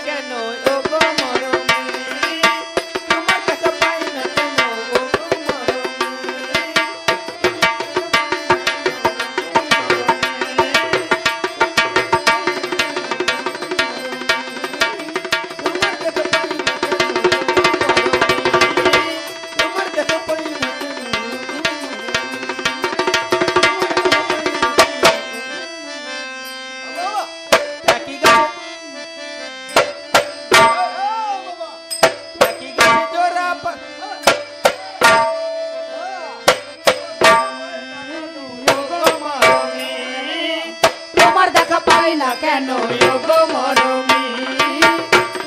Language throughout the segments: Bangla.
কেন ও গো মরমী তোমার দেখা পাই না কেন ও গো কেন গো মরমী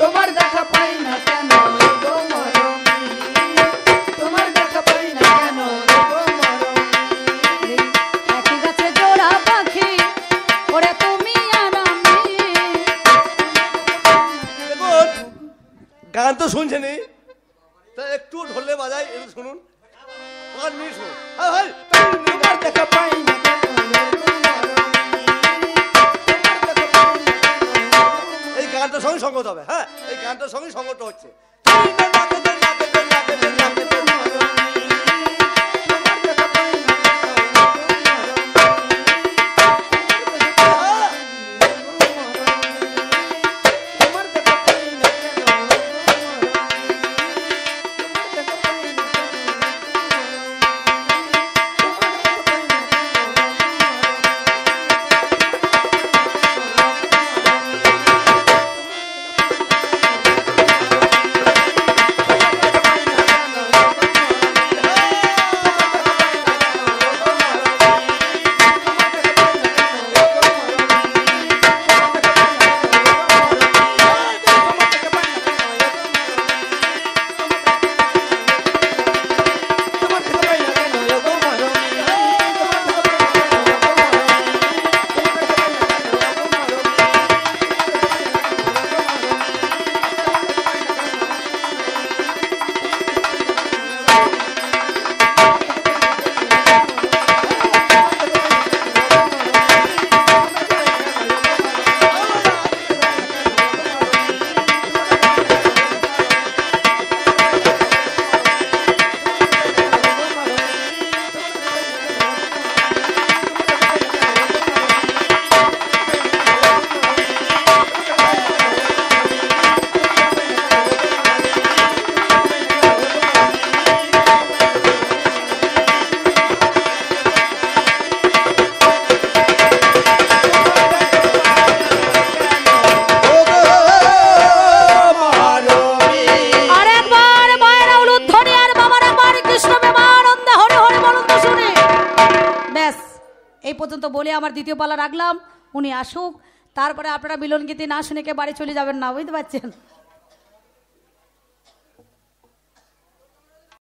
তোমার দেখা পাই না কেন গো মরমী তোমার দেখা পাই না কেন গো মরমী একই গাছে জোড়া পাখি ওরে তুমি আর আমি দেখুন গান তো শুনছেন তা একটু ঢোলে বাজাই একটু শুনুন 5 মিনিট শুনুন তোমার দেখা পাই না গানটার সঙ্গে সঙ্গত হবে হ্যাঁ এই গানটার সঙ্গে সঙ্গত হচ্ছে বলে আমার দ্বিতীয় পালা রাখলাম উনি আসুক তারপরে আপনারা মিলন গীতি না শুনে কে বাড়ি চলে যাবেন না বুঝতে পারছেন